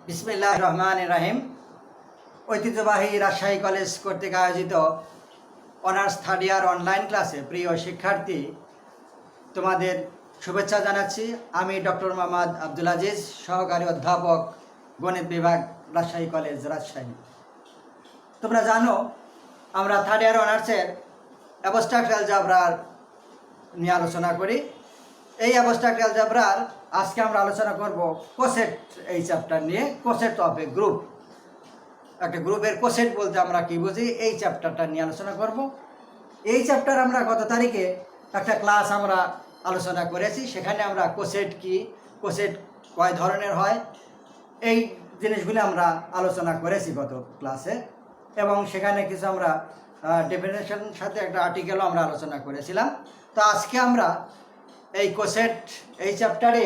বিসমিল্লাহির রহমানির রহিম। ঐতিহ্যবাহী রাজশাহী কলেজ কর্তৃক আয়োজিত অনার্স থার্ড ইয়ার অনলাইন ক্লাসে প্রিয় শিক্ষার্থী, তোমাদের শুভেচ্ছা জানাচ্ছি। আমি ডক্টর মোহাম্মদ আব্দুল আজিজ, সহকারী অধ্যাপক, গণিত বিভাগ, রাজশাহী কলেজ, রাজশাহী। তোমরা জানো আমরা থার্ড ইয়ার অনার্সের অ্যাবস্ট্রাক্ট অ্যালজেব্রার নিয়ে আলোচনা করি। এই অ্যাবস্ট্রাক্ট অ্যালজেব্রার আজকে আমরা আলোচনা করব কোসেট এই চ্যাপ্টার নিয়ে। কোসেট অফ এ গ্রুপ, একটা গ্রুপের কোসেট বলতে আমরা কি বুঝি, এই চ্যাপ্টারটা নিয়ে আলোচনা করব। এই চ্যাপ্টার আমরা গত তারিখে একটা ক্লাস আমরা আলোচনা করেছি, সেখানে আমরা কোসেট কি, কোসেট কয় ধরনের হয়, এই জিনিসগুলি আমরা আলোচনা করেছি গত ক্লাসে। এবং সেখানে কিছু আমরা ডেফিনেশন সাথে একটা আর্টিকেলও আমরা আলোচনা করেছিলাম। তো আজকে আমরা এই কোসেট এই চ্যাপ্টারে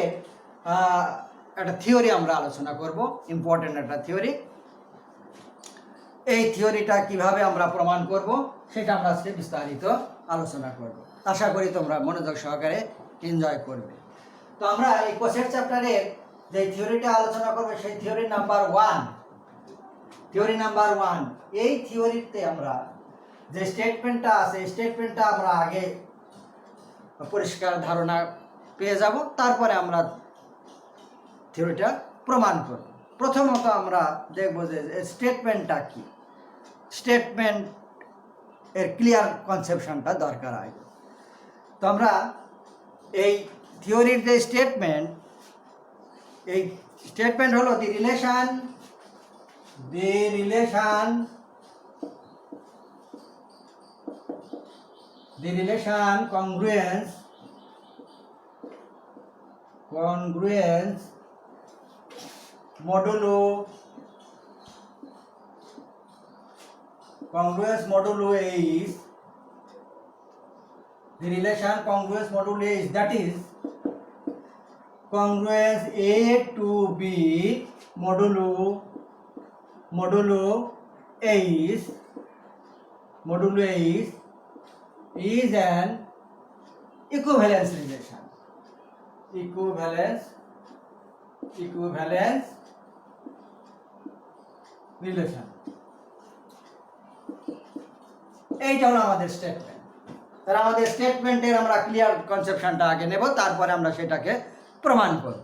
একটা থিওরি আমরা আলোচনা করব, ইম্পর্টেন্ট একটা থিওরি। এই থিওরিটা কিভাবে আমরা প্রমাণ করব সেটা আমরা আজকে বিস্তারিত আলোচনা করব। আশা করি তোমরা মনোযোগ সহকারে এনজয় করবে। তো আমরা এই কোসেট চ্যাপ্টারের যে থিওরিটা আলোচনা করব সেই থিওরি নাম্বার ওয়ান। এই থিওরিতে আমরা যে স্টেটমেন্টটা আছে, স্টেটমেন্টটা আমরা আগে পরিষ্কার ধারণা পেয়ে যাব, তারপরে আমরা থিওরিটা প্রমাণ করব। প্রথমত আমরা দেখব যে স্টেটমেন্টটা কি, স্টেটমেন্ট এর ক্লিয়ার কনসেপশনটা দরকার আগে। তো আমরা এই থিওরির যে এই স্টেটমেন্ট হলো দি relation congruence modulo is the relation congruence modulo is, that is congruence A to B modulo is an equivalence relation. Equivalence relation, এইটা হলো আমাদের স্টেটমেন্ট। তাহলে আমাদের স্টেটমেন্টের আমরা ক্লিয়ার কনসেপশনটা আগে নেব, তারপরে আমরা সেটাকে প্রমাণ করব।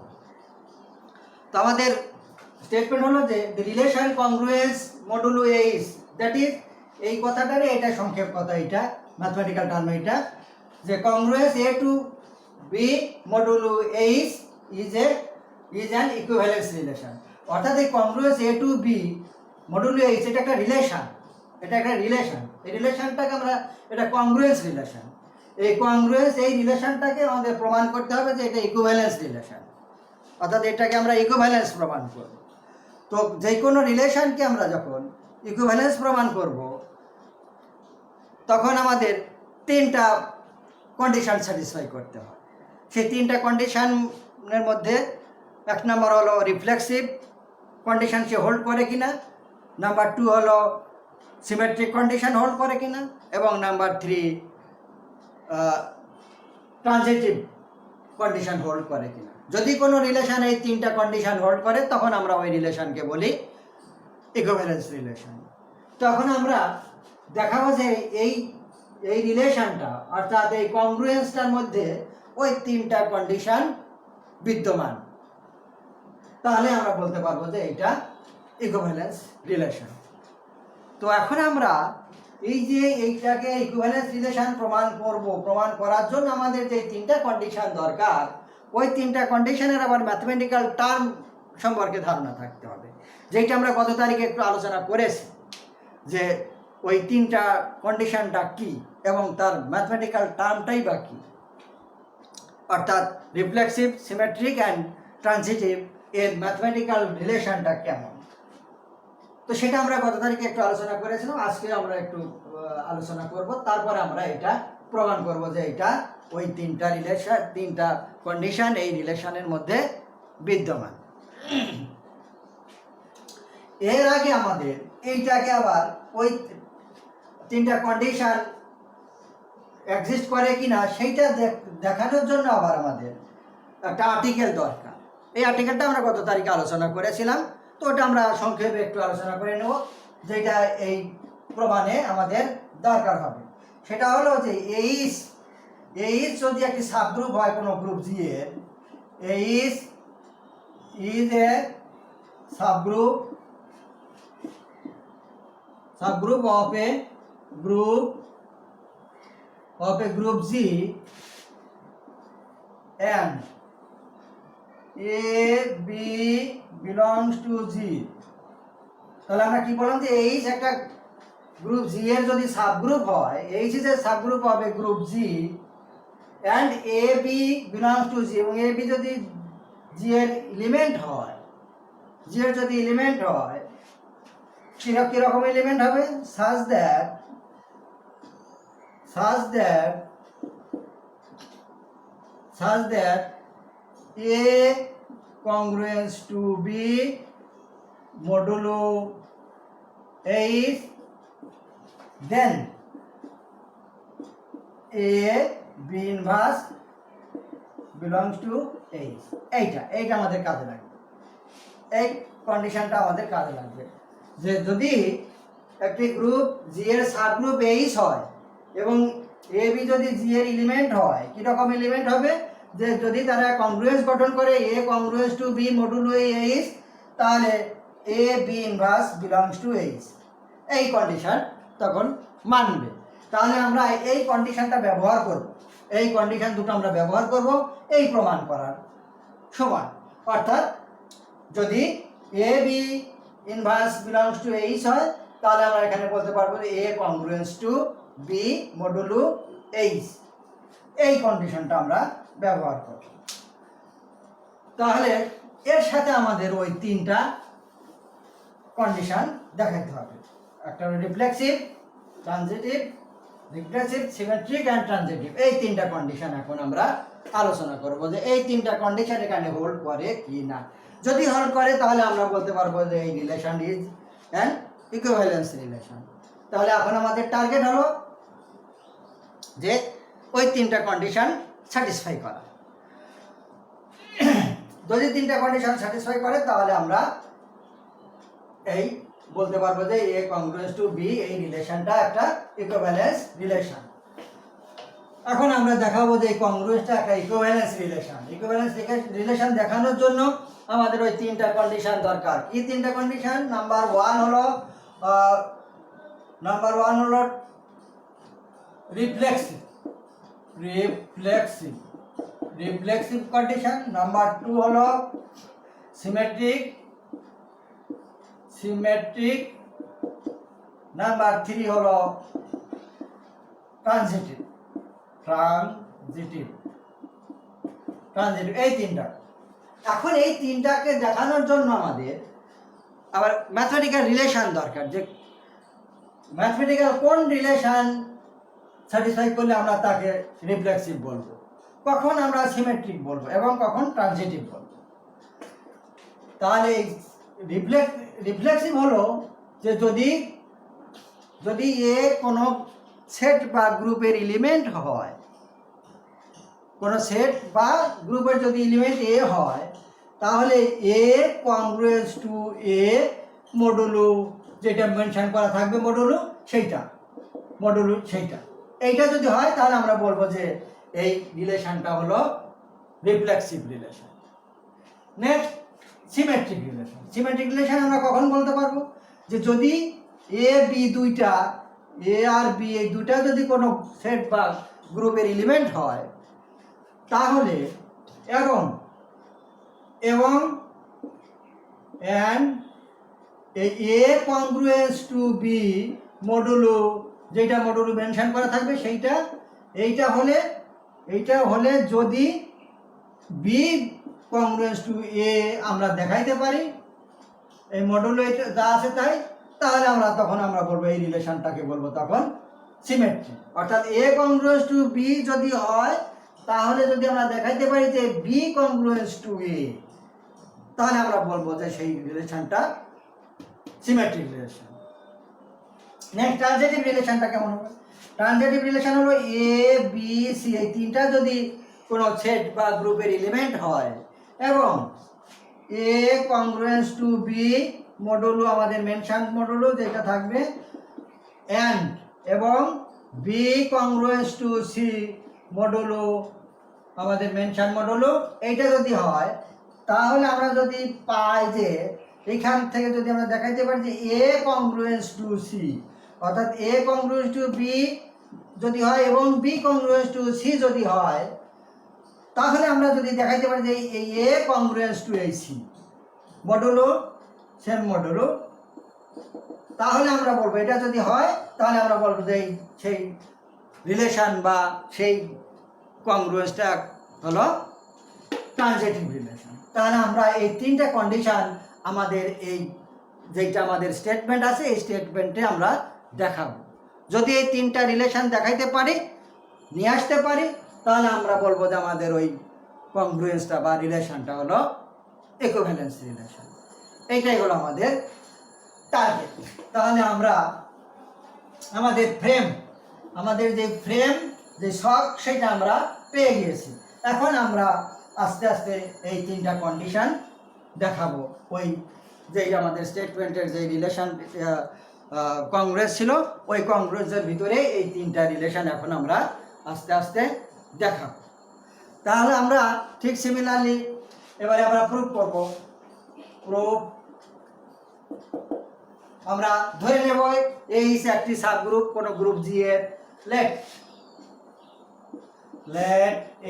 তো আমাদের স্টেটমেন্ট হলো যে the relation congruence modulo H, that is, এই কথাটারে, এটা সংক্ষেপ কথা, এটা ম্যাথমেটিক্যাল টার্ম, এটা যে congruence A to B modulo H is an equivalence relation. অর্থাৎ এই কংগ্রুয়েন্স এ টু বি মডুলো এইস এটা একটা রিলেশন, এই রিলেশনটাকে আমরা, এটা কংগ্রুয়েন্স রিলেশন। এই কংগ্রুয়েন্স এই রিলেশনটাকে আমাদের প্রমাণ করতে হবে যে এটা ইকুইভ্যালেন্স রিলেশন, অর্থাৎ এটাকে আমরা ইকুইভ্যালেন্স প্রমাণ করব। তো যে কোনো রিলেশনকে আমরা যখন ইকুইভ্যালেন্স প্রমাণ করব, তখন আমাদের তিনটা কন্ডিশন স্যাটিসফাই করতে হয়। সেই তিনটা কন্ডিশনের মধ্যে এক নম্বর হলো রিফ্লেক্সিভ কন্ডিশন সে হোল্ড করে কিনা, নাম্বার 2 হলো সিমেট্রিক কন্ডিশন হোল্ড করে কিনা, এবং নাম্বার 3 ট্রানজিটিভ কন্ডিশন হোল্ড করে কিনা। যদি কোনো রিলেশন এই তিনটা কন্ডিশন হোল্ড করে, তখন আমরা ওই রিলেশনকে বলি ইকুইভ্যালেন্স রিলেশন। তখন আমরা দেখাবো যে এই রিলেশনটা, অর্থাৎ এই কংগ্রুয়েন্সটার মধ্যে ওই তিনটা কন্ডিশন বিদ্যমান, তাহলে আমরা বলতে পারবো যে এটা ইকুইভ্যালেন্স রিলেশন। তো এখন আমরা এই যে এইটাকে ইকুইভ্যালেন্স রিলেশন প্রমাণ করার জন্য আমাদের যে তিনটা কন্ডিশন দরকার, ওই তিনটা কন্ডিশনের আবার ম্যাথমেটিক্যাল টার্ম সম্পর্কে ধারণা থাকতে হবে, যেটা আমরা গত তারিখে একটু আলোচনা করেছি, যে ওই তিনটা কন্ডিশনটা কি এবং তার ম্যাথমেটিক্যাল টার্মটাই বা কি, অর্থাৎ রিফ্লেক্সিভ, সিমেট্রিক অ্যান্ড ট্রানজিটিভ এর ম্যাথমেটিক্যাল রিলেশনটা কেমন। তো সেটা আমরা গত তারিখে একটু আলোচনা করেছিলাম, আজকে আমরা একটু আলোচনা করব, তারপরে আমরা এটা প্রমাণ করব যে এটা ওই তিনটা কন্ডিশন এই রিলেশনের মধ্যে বিদ্যমান। এর আগে আমাদের এইটাকে আবার ওই তিনটা কন্ডিশন এক্সিস্ট করে কিনা সেইটা দেখানোর জন্য আবার আমাদের একটা আর্টিকেল দরকার। এই আর্টিকেলটা আমরা গত তারিখে আলোচনা করেছিলাম। তো ওটা আমরা সংক্ষেপে একটু আলোচনা করে নেব, যেটা এই প্রমাণে আমাদের দরকার হবে। সেটা হলো যে এইচ যদি একটি সাবগ্রুপ হয় কোনো গ্রুপ জি এর, H is a subgroup of a group G and A B belongs to G। তাহলে আমরা কি বললাম যে H একটা গ্রুপ G এর যদি সাবগ্রুপ হয়, H is a subgroup of a group G and A B belongs to G, এবং A B যদি G এর এলিমেন্ট হয়, G এর যদি এলিমেন্ট হয়, কিরকম এলিমেন্ট হবে, such that A congruence to B modulo H, then A B inverse belongs to H। এইটা আমাদের কাজে লাগবে, এই কন্ডিশনটা আমাদের কাজে লাগবে যে যদি একটি গ্রুপ জি এর সাবগ্রুপ এইচ হয় এবং এ বি যদি জি এর এলিমেন্ট হয়, কি রকম এলিমেন্ট হবে, যে যদি তারা কংগ্রুয়েন্স গঠন করে A congruence to B modulo H, তাহলে A B inverse belongs to H, এই কন্ডিশন তখন মানবে। তাহলে আমরা এই কন্ডিশনটা ব্যবহার করব, এই কন্ডিশন দুটো আমরা ব্যবহার করব এই প্রমাণ করার সময়। অর্থাৎ যদি A B inverse belongs to H হয়, তাহলে আমরা এখানে বলতে পারবো যে A congruence to B modulo H, এই কন্ডিশনটা আমরা ব্যবহার করব। তাহলে এর সাথে আমাদের ওই তিনটা কন্ডিশন দেখাতে হবে, একটা reflexive, transitive, symmetric and transitive, এই তিনটা কন্ডিশন এখন আমরা আলোচনা করব যে এই তিনটা কন্ডিশন এখানে হোল্ড করে কি না। যদি হোল্ড করে তাহলে আমরা বলতে পারবো যে এই relation is an equivalence relation. তাহলে এখন আমাদের টার্গেট হলো যে ওই তিনটা কন্ডিশন স্যাটিসফাই করা। যদি তিনটা কন্ডিশন স্যাটিসফাই করে তাহলে আমরা এই বলতে পারবো যে এ কংগ্রুয়েন্স টু বি, এই রিলেশনটা একটা ইকুইভ্যালেন্স রিলেশন। এখন আমরা দেখাবো যে এই কংগ্রুয়েন্সটা একটা ইকুইভ্যালেন্স রিলেশন। ইকুইভ্যালেন্স রিলেশন দেখানোর জন্য আমাদের ওই তিনটা কন্ডিশন দরকার। কি তিনটা কন্ডিশন? নাম্বার ওয়ান হলো রিফ্লেক্সিভ কন্ডিশন। নাম্বার টু হলো সিমেট্রিক। নাম্বার থ্রি হলো ট্রানজিটিভ। এই তিনটা। এখন এই তিনটাকে দেখানোর জন্য আমাদের আবার ম্যাথমেটিক্যাল রিলেশন দরকার, যে ম্যাথমেটিক্যাল কোন রিলেশন স্যাটিসফাই করলে আমরা তাকে রিফ্লেক্সিভ বলবো, কখন আমরা সিমেট্রিক বলবো এবং কখন ট্রানজিটিভ বলবো। তাহলে রিফ্লেক্সিভ হলো যে যদি এ কোনো সেট বা গ্রুপের এলিমেন্ট হয়, কোনো সেট বা গ্রুপের যদি এলিমেন্ট এ হয়, তাহলে এ কংগ্রুয়েন্স টু এ মডুলো, যেটা মেনশন করা থাকবে মডুলো সেইটা, এইটা যদি হয় তাহলে আমরা বলবো যে এই রিলেশনটা হলো reflexive relation. Next symmetric relation. Symmetric relation আমরা কখন বলতে পারবো? যে যদি এ বি দুইটা, এ আর বি এই দুইটা যদি কোনো সেট বা গ্রুপের এলিমেন্ট হয়, তাহলে এবং এ কংগ্রুয়েন্স টু বি মডুলো, যেটা মডুলো মেনশন করা থাকবে সেইটা, এইটা হলে যদি বি কংগ্রুয়েন্স টু এ আমরা দেখাইতে পারি, এই মডুলো এটা যা আছে তাই, তাহলে তখন আমরা বলবো এই রিলেশনটাকে বলবো তখন সিমেট্রি। অর্থাৎ এ কংগ্রুয়েন্স টু বি যদি হয়, তাহলে যদি আমরা দেখাইতে পারি যে বি কংগ্রুয়েন্স টু এ, তাহলে আমরা বলবো যে সেই রিলেশনটা সিমেট্রিক রিলেশন। নেক্সট ট্রানজিটিভ রিলেশনটা কেমন হবে? ট্রানজিটিভ রিলেশন হলো এ বি সি এই তিনটা যদি কোনো সেট বা গ্রুপের এলিমেন্ট হয় এবং এ কংগ্রুয়েন্স টু বি মডুলো আমাদের মেনশন মডুলো যেটা থাকবে অ্যান্ড এবং B congruence two C modulo আমাদের মেনশন মডুলো এইটা যদি হয় তাহলে আমরা যদি পাই যে এখান থেকে যদি আমরা দেখাইতে পারি যে এ কংগ্রুয়েন্স টু সি অর্থাৎ এ কংগ্রুয়েন্স টু বি যদি হয় এবং বি কংগ্রুয়েন্স টু সি যদি হয় তাহলে আমরা যদি দেখাইতে পারি যে এই এ কংগ্রুয়েন্স টু এই সি মডুলো সেম মডুলো তাহলে আমরা বলবো এটা যদি হয় তাহলে আমরা বলবো যে সেই রিলেশন বা সেই কংগ্রুয়েন্সটা হলো ট্রানজিটিভ রিলেশন। তাহলে আমরা এই তিনটা কন্ডিশন আমাদের এই যেটা আমাদের স্টেটমেন্ট আছে এই স্টেটমেন্টে আমরা দেখাবো। যদি এই তিনটা রিলেশন দেখাইতে পারি নিয়ে আসতে পারি তাহলে আমরা বলবো যে আমাদের ওই কংগ্রুয়েন্সটা বা রিলেশনটা হলো ইকুইভ্যালেন্স রিলেশন। এইটাই হলো আমাদের টার্গেট। তাহলে আমরা আমাদের যে ফ্রেম যে শখ সেটা আমরা পেয়ে গিয়েছি। এখন আমরা আস্তে আস্তে এই তিনটা কন্ডিশন দেখাবো। ওই যেই আমাদের স্টেটমেন্টের যে রিলেশন কংগ্রেস ছিল ওই কংগ্রেসের ভিতরে এই তিনটা রিলেশন এখন আমরা আস্তে আস্তে দেখাবো। তাহলে আমরা ঠিক সিমিলারলি এবারে আমরা প্রুফ করব। প্রুফ আমরা ধরে নেব এই একটি সাবগ্রুপ কোন গ্রুপ জি এর let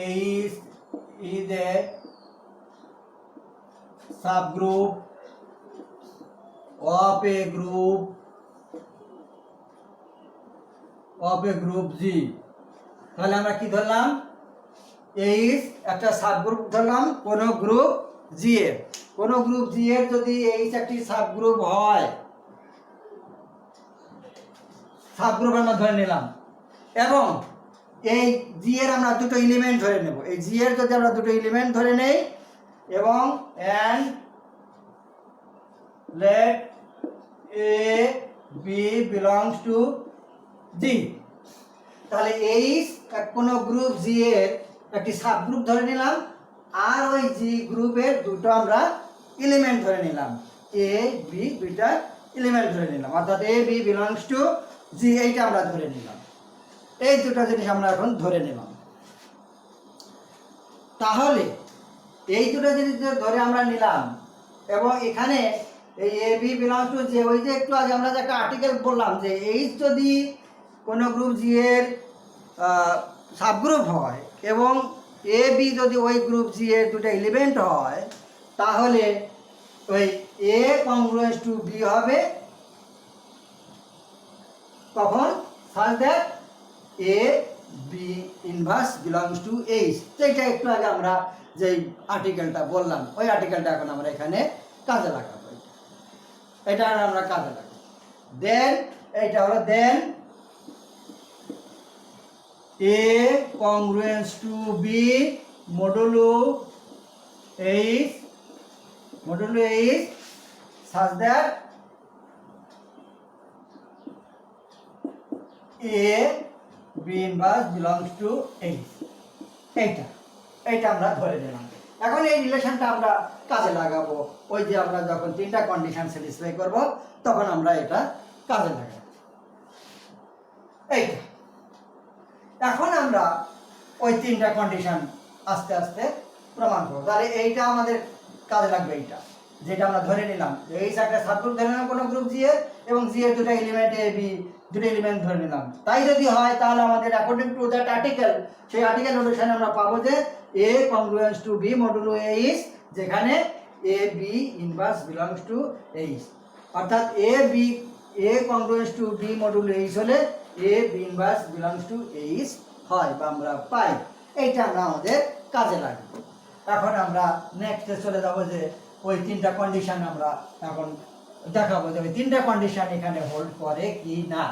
H is a subgroup of a group G। তাহলে আমরা কি ধরলাম এইচ একটা সাবগ্রুপ ধরলাম কোন গ্রুপ জি এর। কোন গ্রুপ জি এর যদি এইচ একটি সাবগ্রুপ হয় সাবগ্রুপ আমরা ধরে নিলাম এবং এই জি এর আমরা দুটো এলিমেন্ট ধরে নেব। এই জি এর যদি আমরা দুটো এলিমেন্ট ধরে নেই এবং and let A B belongs to G তাহলে এইচ কোন গ্রুপ জি এর একটি সাবগ্রুপ ধরে নিলাম আর ওই জি গ্রুপের দুটো আমরা এলিমেন্ট ধরে নিলাম এ বি দুইটা এলিমেন্ট ধরে নিলাম অর্থাৎ এ বি বিলংস টু জি এইটা আমরা ধরে নিলাম। এই দুটো জিনিস আমরা এখন ধরে নিলাম। তাহলে এই দুটো জিনিস ধরে আমরা নিলাম এবং এখানে এই এ বি বিলংস টু যে ওই যে একটু আগে আমরা যে একটা আর্টিকেল বললাম যে এইচ যদি কোনো গ্রুপ জি এর সাবগ্রুপ হয় এবং এ বি যদি ওই গ্রুপ জি এর দুটো এলিমেন্ট হয় তাহলে ওই এ কংগ্রুয়েন্স টু বি হবে তখন such that A B inverse belongs to H. সেইটা একটু আগে আমরা যে আর্টিকেলটা বললাম ওই আর্টিকেলটা এখন আমরা এখানে কাজে লাগাবো। এটা আমরা কাজে লাগাবো। দেন এইটা হলো then A congruence to B modulo H such that A B inverse belongs to H. এইটা আমরা ধরে নিলাম। এখন এই রিলেশনটা আমরা কাজে লাগাবো। ওই যে আমরা যখন তিনটা কন্ডিশন স্যাটিসফাই করব তখন আমরা এটা কাজে লাগাবো। এইটা এখন আমরা ওই তিনটা কন্ডিশন আস্তে আস্তে প্রমাণ করব। তাহলে এইটা আমাদের কাজে লাগবে। এইটা যেটা আমরা ধরে নিলাম এইচ একটা সাবগ্রুপ ধরে নিলাম কোনো গ্রুপ জি এর এবং জি এর দুটো এলিমেন্ট এ বি দুটো এলিমেন্ট ধরে নিলাম। তাই যদি হয় তাহলে আমাদের অ্যাকর্ডিং টু দ্যাট আর্টিকেল সেই আর্টিকেল নোটেশনে আমরা পাবো যে A congruence to B modulo H যেখানে A B inverse belongs to H অর্থাৎ A congruence to B modulo H হলে A B inverse belongs to H হয় বা আমরা পাই। এইটা আমরা আমাদের কাজে লাগবে। এখন আমরা নেক্সটে চলে যাব যে ওই তিনটা কন্ডিশন আমরা এখন দেখাবো যে ওই তিনটা কন্ডিশন এখানে হোল্ড করে কি না।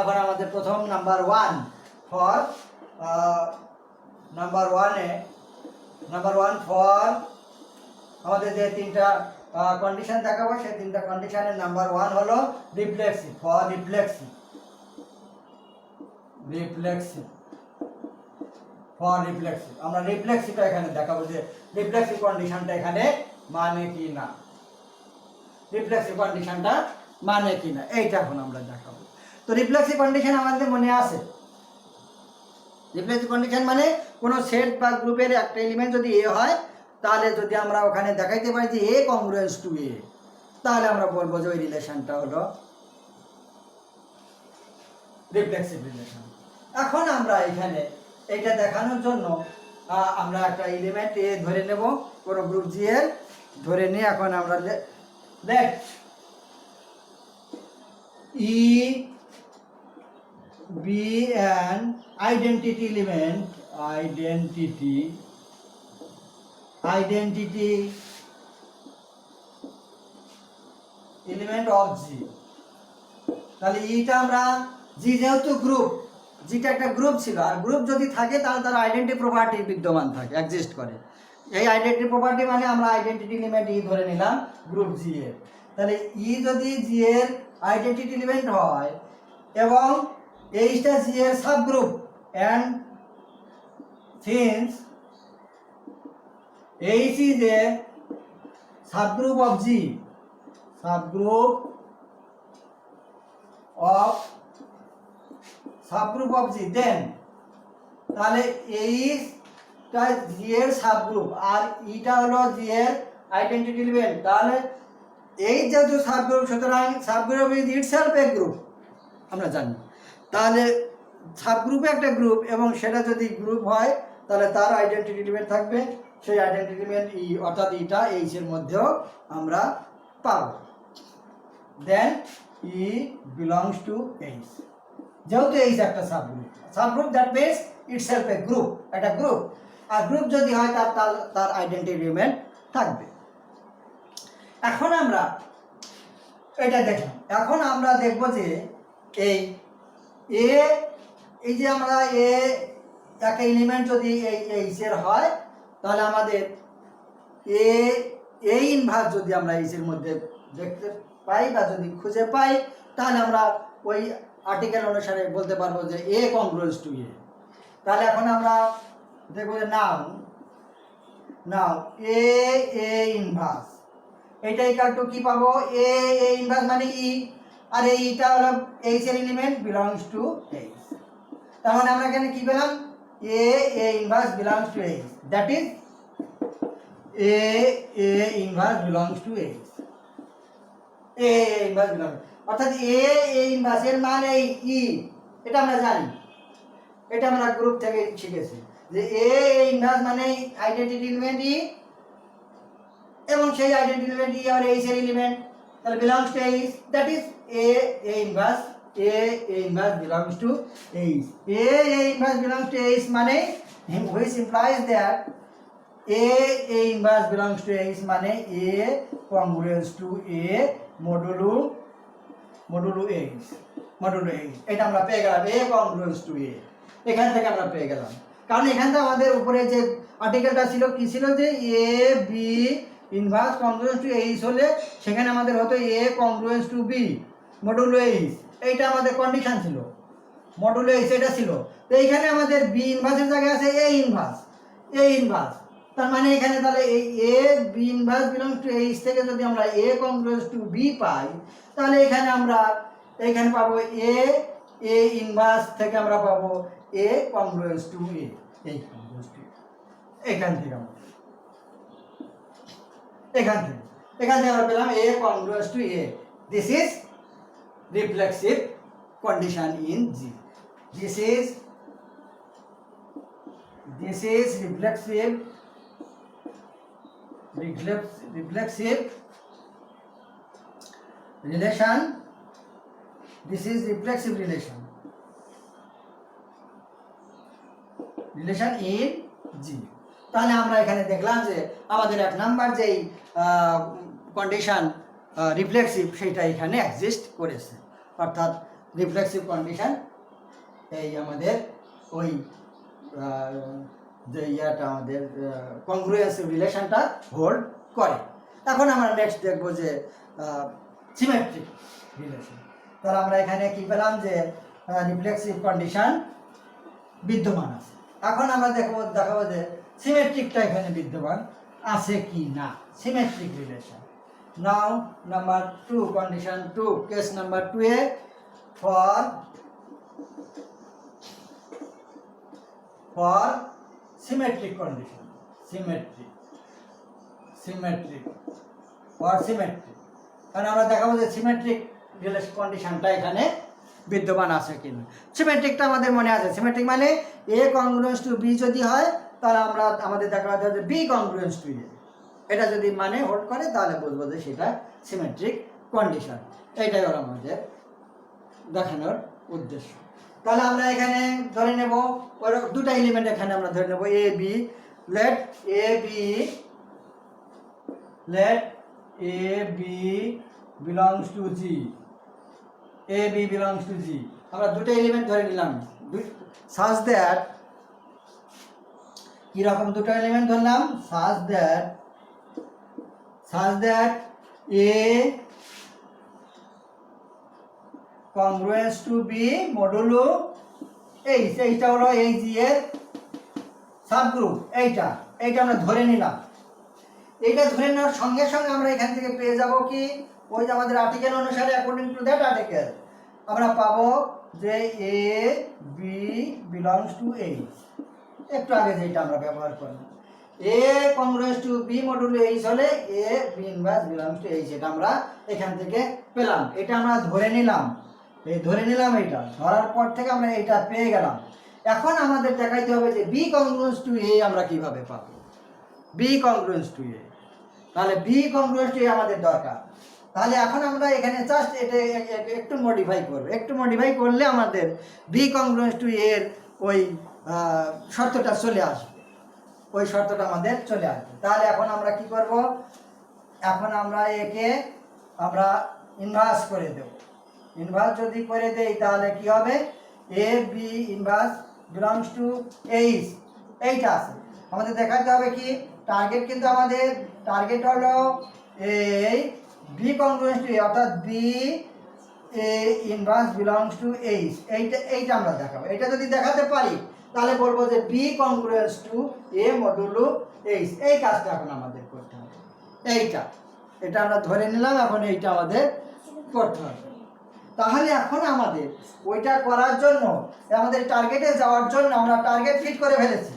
এখন আমাদের প্রথম number one for number one for আমাদের যে তিনটা কন্ডিশন দেখাবো সেই তিনটা কন্ডিশনের নাম্বার ওয়ান হলো রিফ্লেক্সিভ। ফর রিফ্লেক্সিভ আমরা রিফ্লেক্সিভটা এখানে দেখাবো যে রিফ্লেক্সিভ কন্ডিশনটা এখানে মানে কি না, রিফ্লেক্সিভ কন্ডিশনটা মানে কি না, এইটা এখন আমরা দেখাবো। তো রিফ্লেক্সিভ কন্ডিশন আমাদের মনে আছে, রিফ্লেক্সিভ কন্ডিশন মানে কোনো সেট বা গ্রুপের একটা এলিমেন্ট যদি এ হয়, তাহলে যদি আমরা ওখানে দেখাইতে পারি যে এ কংগ্রুয়েন্স টু এ, তাহলে আমরা বলবো যে ওই রিলেশনটা হলো রিফ্লেক্সিভ রিলেশন। এখন আমরা এখানে এটা দেখানোর জন্য আমরা একটা এলিমেন্ট এ ধরে নেব, কোনো গ্রুপ জি এর ধরে নিয়ে এখন আমরা let E be an identity element, identity element of G. তাহলে ইটা আমরা, জি যেহেতু গ্রুপ, জিটা একটা গ্রুপ ছিল, আর গ্রুপ যদি থাকে তাহলে তার আইডেন্টিটি প্রপার্টি বিদ্যমান থাকে, এক্সিস্ট করে। এই আইডেন্টিটি প্রপার্টি মানে আমরা আইডেন্টিটি এলিমেন্ট ই ধরে নিলাম গ্রুপ জি এর। তাহলে ই যদি জি এর আইডেন্টিটি এলিমেন্ট হয় এবং এইটা জি এর subgroup, and since H is a subgroup of G, subgroup of G, then তাহলে এইটা জি এর সাবগ্রুপ আর ইটা হলো জি এর আইডেন্টিটি এলিমেন্ট। তাহলে এই যেহেতু সাবগ্রুপ, সুতরাং subgroup is itself a group, আমরা জানি। তাহলে সাবগ্রুপে একটা গ্রুপ এবং সেটা যদি গ্রুপ হয় তাহলে তার আইডেন্টিটি এলিমেন্ট থাকবে, সেই আইডেন্টিটি এলিমেন্ট ই, অর্থাৎ ইটা এইচ এর মধ্যেও আমরা পাবো। দেন ই বিলংস টু এইচ, যেহেতু এইচ একটা subgroup that means itself a group, একটা গ্রুপ। আর গ্রুপ যদি হয় তার আইডেন্টিটি এলিমেন্ট থাকবে। এখন আমরা এটা দেখলাম। এখন আমরা দেখব যে এই যে আমরা একটা এলিমেন্ট যদি এই এইচ এর হয়, তাহলে আমাদের এ ইনভার্স যদি আমরা এইচ এর মধ্যে দেখতে পাই বা যদি খুঁজে পাই, তাহলে আমরা ওই আর্টিকেল অনুসারে বলতে পারবো যে এ কংগ্রুয়েন্স টু এ। তাহলে এখন আমরা দেখবো যে নাও এ ইনভার্স, এটা ইকুয়াল টু কি পাবো, এ ইনভার্স মানে ই, আর এইটা হলো এইচ এর এলিমেন্ট বিলংস টু এইচ। তার মানে আমরা এখানে কি পেলাম, A inverse belongs to H, that is A inverse belongs to H, A inverse belongs, অর্থাৎ এ ইনভার্স এর মানে ই, এটা আমরা জানি, এটা আমরা গ্রুপ থেকে শিখেছি যে এ ইনভার্স মানে আইডেন্টিটি এলিমেন্ট ই, এবং সেই আইডেন্টিটি এলিমেন্ট ই আর এইচ এর এলিমেন্ট, তাহলে belongs to H, that is A inverse belongs to H. A inverse belongs to H মানে, which implies that A inverse belongs to H মানে A congruence to A modulo H, এটা আমরা পেয়ে গেলাম A congruence to A। এখান থেকে আমরা পেয়ে গেলাম, কারণ এখান থেকে আমাদের উপরে যে আর্টিকেলটা ছিল কি ছিল যে A B inverse congruence to H হলে সেখানে আমাদের হতো A congruence to B modulo H, এইটা আমাদের কন্ডিশন ছিল, মডুলো H এটা ছিল। তো এইখানে আমাদের বি ইনভার্সের জায়গায় আছে এ ইনভার্স, তার মানে এখানে তাহলে এই A B inverse belongs to H থেকে যদি আমরা এ কংগ্রুয়েন্স টু বি পাই, তাহলে এখানে আমরা এইখানে পাবো এ ইনভার্স থেকে আমরা পাবো এ কংগ্রুয়েন্স টু এ, এই কংগ্রুয়েন্স টু এখান থেকে আমরা পেলাম A congruence to A. This is reflexive condition in G. This is reflexive relation. This is reflexive relation in G. তাহলে আমরা এখানে দেখলাম যে আমাদের এক নাম্বার যেই কন্ডিশন রিফ্লেক্সিভ, সেটা এখানে এক্সিস্ট করেছে, অর্থাৎ রিফ্লেক্সিভ কন্ডিশন এই আমাদের ওই যে ইয়াটা আমাদের কংগ্রুয়েন্সিভ রিলেশনটা হোল্ড করে। এখন আমরা নেক্সট দেখবো যে সিমেট্রিক রিলেশন। তাহলে আমরা এখানে কি পেলাম যে রিফ্লেক্সিভ কন্ডিশন বিদ্যমান আছে। এখন আমরা দেখাবো যে সিমেট্রিকটা এখানে বিদ্যমান। আছে কি না, symmetric relation. Now number 2, condition 2, case number 2 A for symmetric condition, symmetric for symmetric, কারণ আমরা দেখাবো যে সিমেট্রিক রিলেশন কন্ডিশনটা এখানে বিদ্যমান আছে কিনা। সিমেট্রিকটা আমাদের মনে আছে, সিমেট্রিক মানে এ কংগ্রুয়েন্স টু বি যদি হয় তাহলে আমরা আমাদের দেখাতে হবে বি কংগ্রুয়েন্স টু এ, এটা যদি মানে হোল্ড করে তাহলে বুঝবো যে সেটা সিমেট্রিক কন্ডিশন। এইটাই হলো আমাদের দেখানোর উদ্দেশ্য। তাহলে আমরা এখানে ধরে নেব ওর দুটো এলিমেন্ট এখানে আমরা ধরে নেব A B, let A B belongs to G, A B belongs to G, আমরা দুটো এলিমেন্ট ধরে নিলাম সাজ দ্যাট, কিরকম দুটো এলিমেন্ট ধরলাম, such that A congruence to B modulo এইটা হলো এই জি এর সাবগ্রুপ, এইটা আমরা ধরে নিলাম। এইটা ধরে নেওয়ার সঙ্গে সঙ্গে আমরা এখান থেকে পেয়ে যাব কি, ওই যে আমাদের আর্টিকেল অনুসারে অ্যাকর্ডিং টু দ্যাট আর্টিকেল আমরা পাবো যে A B belongs to H, একটু আগে যেটা আমরা ব্যবহার করলাম, A congruence to B modulo H হলে A B inverse belongs to H, এটা আমরা এখান থেকে পেলাম। এটা আমরা ধরে নিলাম, এটা ধরার পর থেকে আমরা এটা পেয়ে গেলাম। এখন আমাদের দেখাইতে হবে যে বি কংগ্রুয়েন্স টু এ আমরা কিভাবে পাবো, বি কংগ্রুয়েন্স টু এ, তাহলে বি কংগ্রুয়েন্স টু এ আমাদের দরকার। তাহলে এখন আমরা এখানে জাস্ট এটা একটু মডিফাই করলে আমাদের বি কংগ্রুয়েন্স টু এর ওই শর্তটা চলে আসবে, ওই শর্তটা আমাদের চলে আসবে। তাহলে এখন আমরা কি করব, এখন আমরা একে আমরা ইনভার্স করে দেব। ইনভার্স যদি করে দেই তাহলে কি হবে, A B inverse belongs to H, এইটা আছে। আমাদের দেখাতে হবে কি টার্গেট, কিন্তু আমাদের টার্গেট হলো এই বি কংগ্রুয়েন্স টু এ, অর্থাৎ B A inverse belongs to H, এইটা আমরা দেখাবো। এটা যদি দেখাতে পারি তাহলে বলবো যে B congruence to A modulo H, এই কাজটা এখন আমাদের করতে হবে। এটা আমরা ধরে নিলাম, এখন এইটা আমাদের করতে হবে। তাহলে এখন আমাদের ওইটা করার জন্য, আমাদের টার্গেটে যাওয়ার জন্য আমরা টার্গেট ফিট করে ফেলেছি।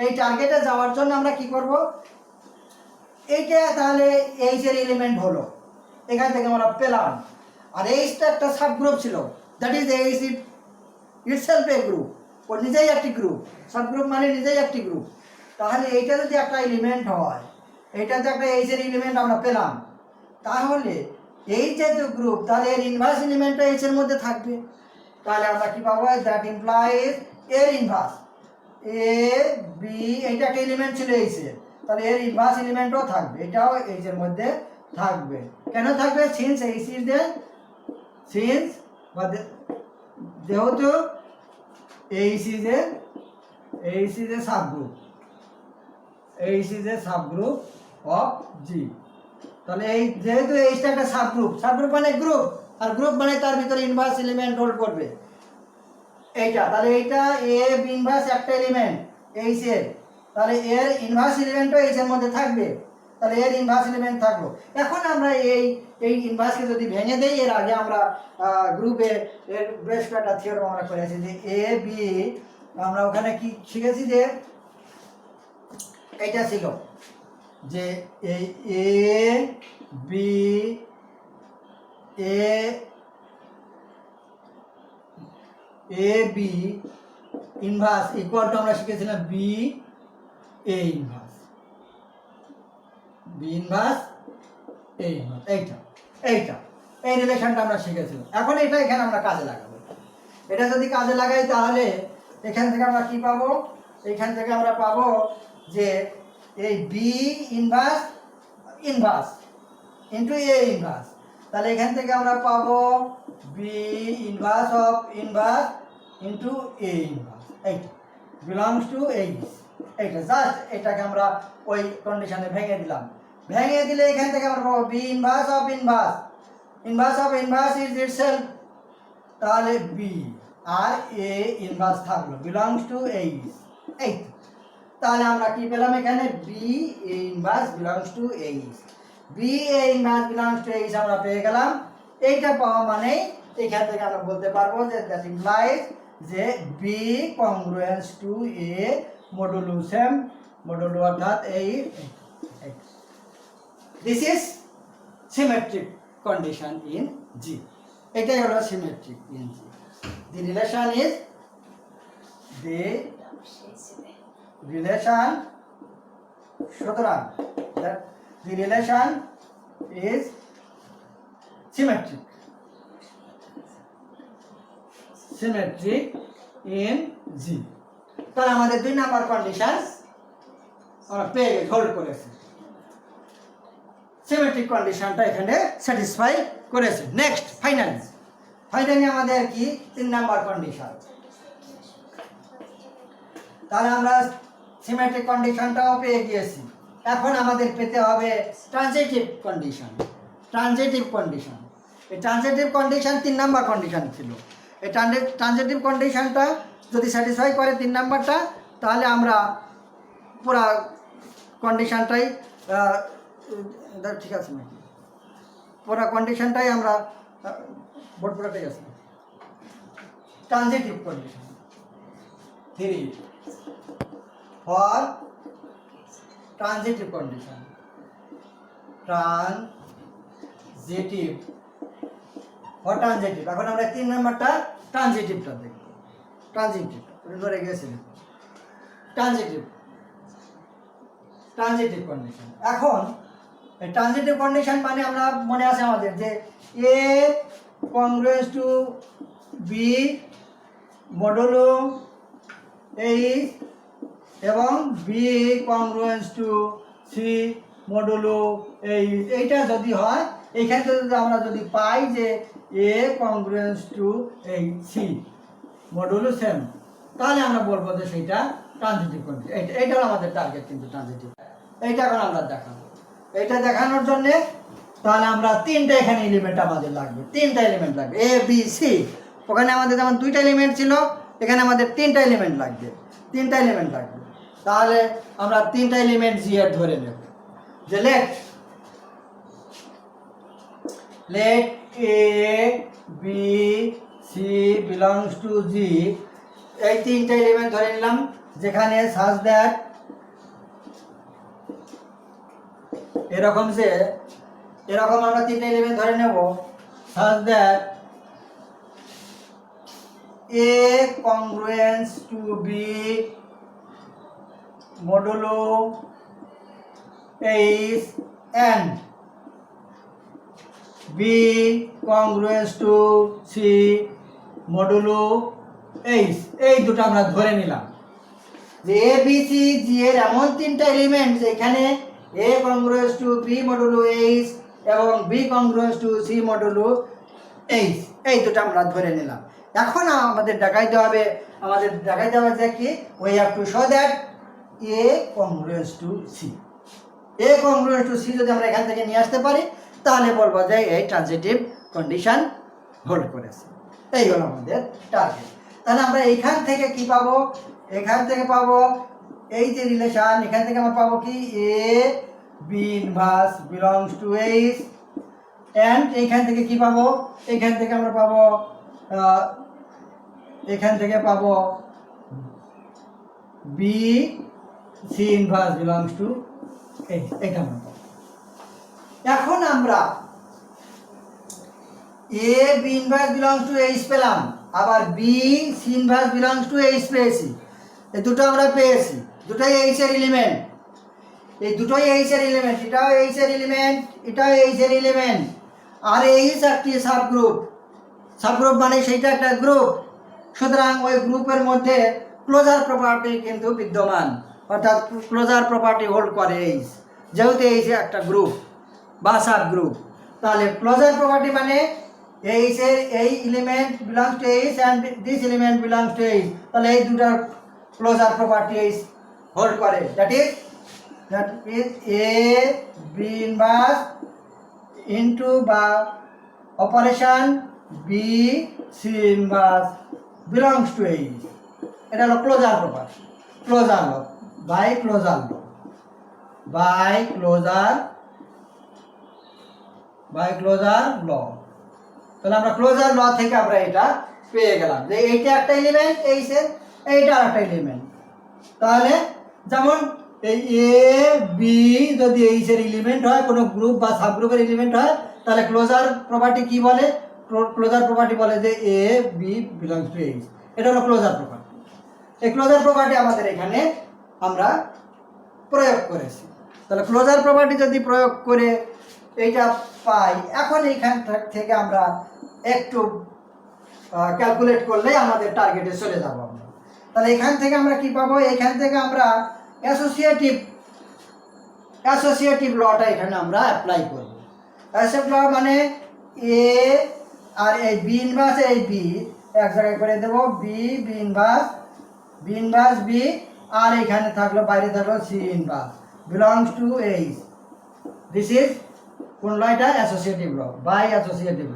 এই টার্গেটে যাওয়ার জন্য আমরা কি করব, এইটা তাহলে এইচ এর এলিমেন্ট হলো, এখান থেকে আমরা পেলাম। আর এইচটা একটা সাবগ্রুপ ছিল, that is H itself a group, ও নিজেই একটি গ্রুপ, সাবগ্রুপ মানে নিজেই একটি গ্রুপ। তাহলে এইটা যদি একটা এলিমেন্ট হয়, এইটা যে একটা এইচ এর এলিমেন্ট আমরা পেলাম, তাহলে এই যেহেতু গ্রুপ, তাহলে এর ইনভার্স এলিমেন্টটা এইচ এর মধ্যে থাকবে। তাহলে আমরা কি পাবো, দ্যাট ইমপ্লাইজ এর ইনভার্স এ বি, এইটা একটা এলিমেন্ট ছিল এইচ এর, তাহলে এর ইনভার্স এলিমেন্টও থাকবে, এটাও এইচ এর মধ্যে থাকবে। কেন থাকবে, সিন্স এইচ ইজ দ্য যেহেতু H is a subgroup of G. তাহলে এই যেহেতু এইচটা একটা সাবগ্রুপ মানে গ্রুপ, আর গ্রুপ মানে তার ভিতরে ইনভার্স এলিমেন্ট হোল্ড করবে এইটা। তাহলে এইটা এ বি ইনভার্স একটা এলিমেন্ট এইচ এর, তাহলে এর ইনভার্স এলিমেন্টও এইচ এর মধ্যে থাকবে, তাহলে এর ইনভার্স এলিমেন্ট থাকলো। এখন আমরা এই ইনভার্সকে যদি ভেঙে দেই, এর আগে আমরা গ্রুপে এর বেশ কয়েকটা থিওরেম আমরা করেছি যে এ বি, আমরা ওখানে কি শিখেছি যে এইটা ছিল যে এই A B inverse equal to আমরা শিখেছিলাম বি ইনভার্স এইটা এই রিলেশনটা আমরা শিখেছিলাম। এখন এটা এখানে আমরা কাজে লাগাবো। এটা যদি কাজে লাগাই তাহলে এখান থেকে আমরা কি পাবো, এখান থেকে আমরা পাবো যে এই B inverse into A inverse, তাহলে এখান থেকে আমরা পাবো B inverse of inverse into A inverse, এইটা বিলংস টু এইটা জাস্ট এটাকে আমরা ওই কন্ডিশনে ভেঙে দিলাম। ভেঙে দিলে এখান থেকে আমরা পাবো B inverse of inverse is itself, তাহলে বি আর এ ইনভার্স থাকলো বিলংস টু এইটা। তাহলে আমরা কি পেলাম এখানে B A inverse belongs to H, B A inverse belongs to H আমরা পেয়ে গেলাম। এইটা পাওয়া মানে এখান থেকে আমরা বলতে পারবো যে দ্যাট ইমপ্লাইজ যে B congruence to A modulo same modulo অর্থাৎ এই this is symmetric condition in G. এটাই হলো symmetric in G. The relation is সুতরাং the relation is symmetric in G। তাহলে আমাদের 2 নাম্বার কন্ডিশন আমরা পেয়ে গেছি, হোল্ড করেছি, সিমেট্রিক কন্ডিশনটা এখানে স্যাটিসফাই করেছে। নেক্সট ফাইনালি আমাদের কি 3 নাম্বার কন্ডিশন। তাহলে আমরা সিমেট্রিক কন্ডিশনটাও পেয়ে গিয়েছি। এখন আমাদের পেতে হবে ট্রানজিটিভ কন্ডিশন। এই ট্রানজিটিভ কন্ডিশন 3 নাম্বার কন্ডিশন ছিল। এই ট্রানজিটিভ কন্ডিশনটা যদি স্যাটিসফাই করে 3 নাম্বারটা, তাহলে আমরা পুরা কন্ডিশনটাই ঠিক আছে নাকি, পুরা কন্ডিশনটাই আমরা বোর্ড পুরাটাই আছে। Transitive condition 3 for transitive condition, এখন আমরা 3 নাম্বারটা ট্রানজিটিভটা দেখব। ধরে গেছি ট্রানজিটিভ কন্ডিশন। এখন এই ট্রানজিটিভ কন্ডিশন মানে আমরা মনে আছে আমাদের যে A congruence to B modulo H এবং B congruence two C modulo এইটা যদি হয়, এইখানে যদি আমরা যদি পাই যে এ কংগ্রুয়েন্স টু এই সি মডুলো সেম, তাহলে আমরা বলবো যে সেইটা ট্রানজিটিভ কন্ডিশন। এইটা হলো আমাদের টার্গেট কিন্তু ট্রানজিটিভ। এইটা এখন আমরা দেখাবো। এইটা দেখানোর জন্য তাহলে আমরা 3টা এখানে এলিমেন্ট আমাদের লাগবে, 3টা এলিমেন্ট লাগবে এ বি সি। ওখানে আমাদের যেমন 2টা এলিমেন্ট ছিল, এখানে আমাদের 3টা এলিমেন্ট লাগবে, তাহলে আমরা 3টা এলিমেন্ট জি এর ধরে নেব যে let A B C belongs to G. এই 3টা এলিমেন্ট ধরে নিলাম, যেখানে সাজ দ্যাট এরকম আমরা 3টা এলিমেন্ট ধরে নেব such that A congruence to B modulo H and B congruence to C modulo H। এই দুটো আমরা ধরে নিলাম যে A B C G এর এমন 3টা এলিমেন্ট যেখানে A congruence to B modulo H এবং B congruence to C modulo H, এই দুটো আমরা ধরে নিলাম। এখন আমাদের দেখাইতে হবে যে কি we have to show that A congruence to C, A congruence to C যদি আমরা এখান থেকে নিয়ে আসতে পারি, তাহলে বলবো যে এই ট্রানজিটিভ কন্ডিশন হোল্ড করেছে। এই হলো আমাদের টার্গেট। তাহলে আমরা এইখান থেকে কি পাবো? এখান থেকে পাবো এই যে রিলেশন, এখান থেকে আমরা পাবো কি A B inverse belongs to H, and এইখান থেকে কি পাবো? এইখান থেকে আমরা পাবো B C ইনভার্স বিলংস টু H, এটা আমরা পাবো। এখন আমরা A B inverse belongs to H পেলাম, আবার B C ইনভার্স বিলংস টু H পেয়েছি। এই দুটো আমরা পেয়েছি, দুটোই H এর এলিমেন্ট, এই দুটোই H এর এলিমেন্ট, এটাও H এর এলিমেন্ট, এটাও H এর এলিমেন্ট। আর H একটি সাবগ্রুপ মানে সেইটা একটা গ্রুপ। সুতরাং ওই গ্রুপের মধ্যে ক্লোজার প্রপার্টি কিন্তু বিদ্যমান, অর্থাৎ ক্লোজার প্রপার্টি হোল্ড করে H, যেহেতু H একটা গ্রুপ বা সাব গ্রুপ। তাহলে ক্লোজার প্রপার্টি মানে H এর এই element belongs to H and this element belongs to H, তাহলে এই দুটার ক্লোজার প্রপার্টি H হোল্ড করে। That is A B inverse into বা অপারেশন B C ইনভার্স বিলংস টু H, এটা হলো closure property. Closure by closure law, by closure law. তাহলে আমরা ক্লোজার ল থেকে আমরা এটা পেয়ে গেলাম যে এইটা একটা এলিমেন্ট, এইটা আর একটা এলিমেন্ট। তাহলে যেমন এই এ বি যদি এইচের এলিমেন্ট হয়, কোনো গ্রুপ বা সাবগ্রুপের এলিমেন্ট হয়, তাহলে ক্লোজার প্রপার্টি কি বলে? ক্লোজার প্রপার্টি বলে যে A B belongs to H. এটা হলো ক্লোজার প্রপার্টি। এই ক্লোজার প্রপার্টি আমাদের এখানে আমরা প্রয়োগ করেছি। তাহলে ক্লোজার প্রপার্টি যদি প্রয়োগ করে এইটা পাই, এখন এইখান থেকে আমরা একটু ক্যালকুলেট করলে আমাদের টার্গেটে চলে যাব আমরা। তাহলে এখান থেকে আমরা কি পাবো? এখান থেকে আমরা অ্যাসোসিয়েটিভ লটা এখানে আমরা অ্যাপ্লাই করব। অ্যাসোসিয়েটিভ ল মানে এ আর এই বি ইনভার্স এই বি এক জায়গায় করে দেবো, বি ইনভার্স বি, আর এখানে থাকলো বাইরে থাকলো C inverse belongs to H. This is কোন ল? এটা associative law, by associative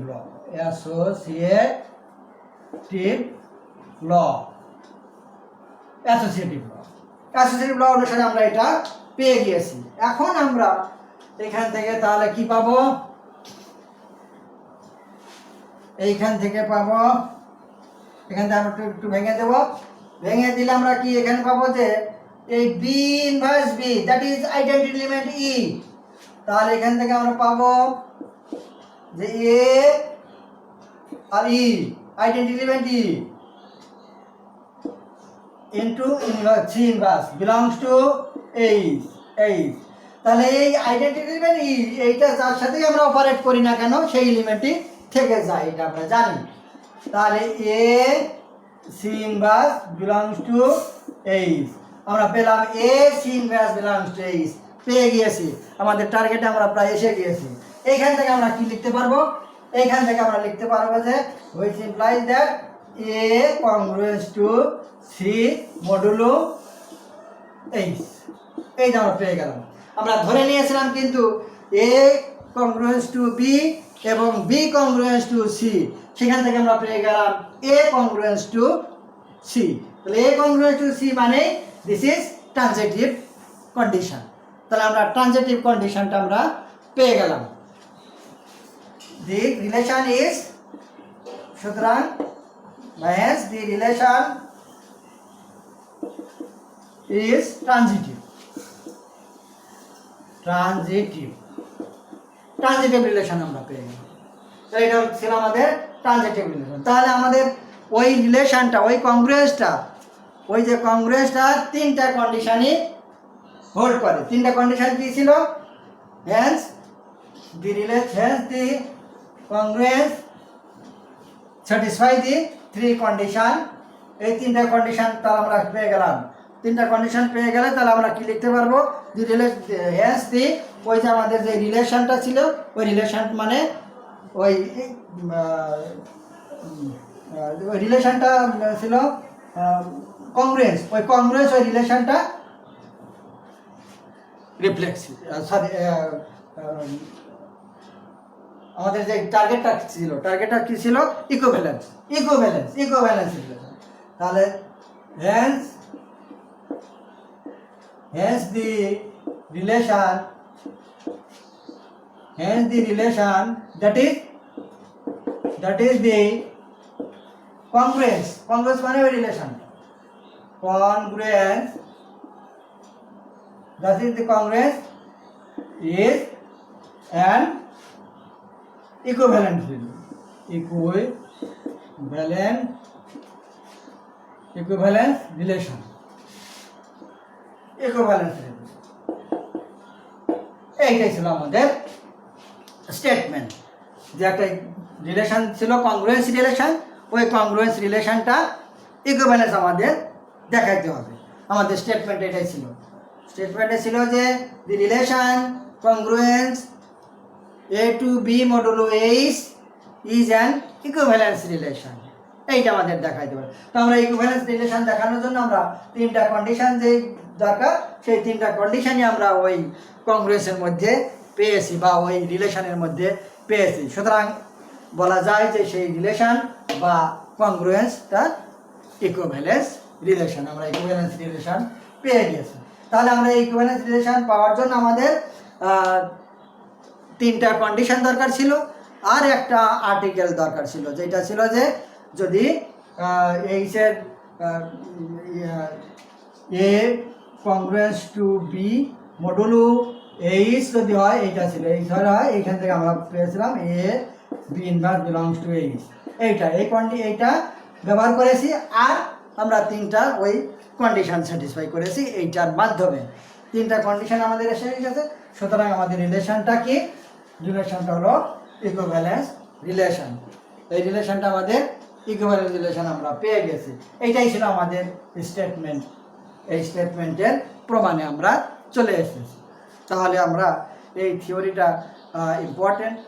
law, associative law অনুসারে আমরা এটা পেয়ে গিয়েছি। এখন আমরা এখান থেকে তাহলে কি পাবো? এইখান থেকে পাবো, এখান থেকে আমরা একটু ভেঙে দেবো। ভেঙে দিলে আমরা কি এখানে পাবো যে এই B inverse b, that is identity element e. তাহলে এখান থেকে আমরা পাবো যে এ আর e, identity element e into c inverse belongs to H. তাহলে এই আইডেন্টিটি এলিমেন্ট ই, এইটা যার সাথেই আমরা অপারেট করি না কেন সেই এলিমেন্টই থেকে যায়, এটা আমরা জানি। তাহলে A C inverse belongs to H আমরা পেলাম, A C inverse belongs to H পেয়ে গিয়েছি। আমাদের টার্গেটে আমরা প্রায় এসে গিয়েছি। এইখান থেকে আমরা কি লিখতে পারবো? এইখান থেকে আমরা লিখতে পারবো যে which implies that A congruous to C modulo H। এই যে আমরা পেয়ে গেলাম। আমরা ধরে নিয়েছিলাম কিন্তু A congruous to B এবং B congruous to C, সেখান থেকে আমরা পেয়ে গেলাম A congruous to C। তাহলে A congruous to C মানে দিস ইজ ট্রানজিটিভ কন্ডিশন। তাহলে আমরা ট্রানজিটিভ কন্ডিশনটা আমরা পেয়ে গেলাম। The relation is, সুতরাং hence the relation is transitive relation আমরা পেয়ে গেলাম। এটা ছিল আমাদের ট্রানজিটিভ রিলেশন। তাহলে আমাদের ওই রিলেশনটা, ওই কংগ্রুয়েন্সটা, ওই যে কংগ্রুয়েন্সটা তিনটা কন্ডিশনই হোল্ড করে। তিনটা কন্ডিশন কি ছিল? hence the congruence satisfy the three condition। এই তিনটা কন্ডিশন তাহলে আমরা পেয়ে গেলাম। তিনটা কন্ডিশন পেয়ে গেলে তাহলে আমরা কি লিখতে পারবো? hence the, ওই যে আমাদের যে রিলেশনটা ছিল, ওই রিলেশন মানে ওই রিলেশনটা ছিল কংগ্রুয়েন্স। ওই কংগ্রুয়েন্স ওই রিলেশনটা রিফ্লেক্সিভ, সরি আমাদের যে টার্গেটটা কি ছিল? Equivalence relation. তাহলে hence the relation that is the congruence মানে ওই relation, that is the congruence is an equivalence relation। এইটাই ছিল আমাদের স্টেটমেন্ট, যে একটা রিলেশন ছিল কংগ্রুয়েন্স রিলেশন, ওই কংগ্রুয়েন্স রিলেশনটা ইকুইভ্যালেন্স আমাদের দেখাইতে হবে। আমাদের স্টেটমেন্ট এটাই ছিল। স্টেটমেন্টে ছিল যে the relation কংগ্রুয়েন্স A to B modulo H is an equivalence relation। এইটা আমাদের দেখাইতে হবে। তো আমরা ইকুইভ্যালেন্স রিলেশন দেখানোর জন্য আমরা তিনটা কন্ডিশন যে দরকার, সেই তিনটা কন্ডিশনই আমরা ওই কংগ্রুয়েন্সের মধ্যে পেয়েছি বা ওই রিলেশনের মধ্যে পেয়েছি। সুতরাং বলা যায় যে সেই রিলেশন বা কংগ্রুয়েন্সটা ইকুইভ্যালেন্স রিলেশন, আমরা ইকুইভ্যালেন্স রিলেশন পেয়ে গেছি। তাহলে আমরা ইকুইভ্যালেন্স রিলেশন পাওয়ার জন্য আমাদের তিনটা কন্ডিশন দরকার ছিল আর একটা আর্টিকেল দরকার ছিল, যেটা ছিল যে যদি এইচের a congruent to B modulo H যদি হয়, এইটা ছিল এইচ হয়, এইখান থেকে আমরা পেয়েছিলাম a B inverse belongs to H, এইটা ব্যবহার করেছি। আর আমরা তিনটা ওই কন্ডিশন স্যাটিসফাই করেছি এইটার মাধ্যমে। তিনটা কন্ডিশন আমাদের এসে গেছে, সুতরাং আমাদের রিলেশনটা কি? রিলেশনটা হলো ইকুইভ্যালেন্স রিলেশন। এই রিলেশনটা আমাদের ইকুইভ্যালেন্স রিলেশন আমরা পেয়ে গেছি। এইটাই ছিল আমাদের স্টেটমেন্ট। এই স্টেটমেন্টের প্রমাণে আমরা চলে এসেছি। তাহলে আমরা এই থিওরিটা ইম্পর্টেন্ট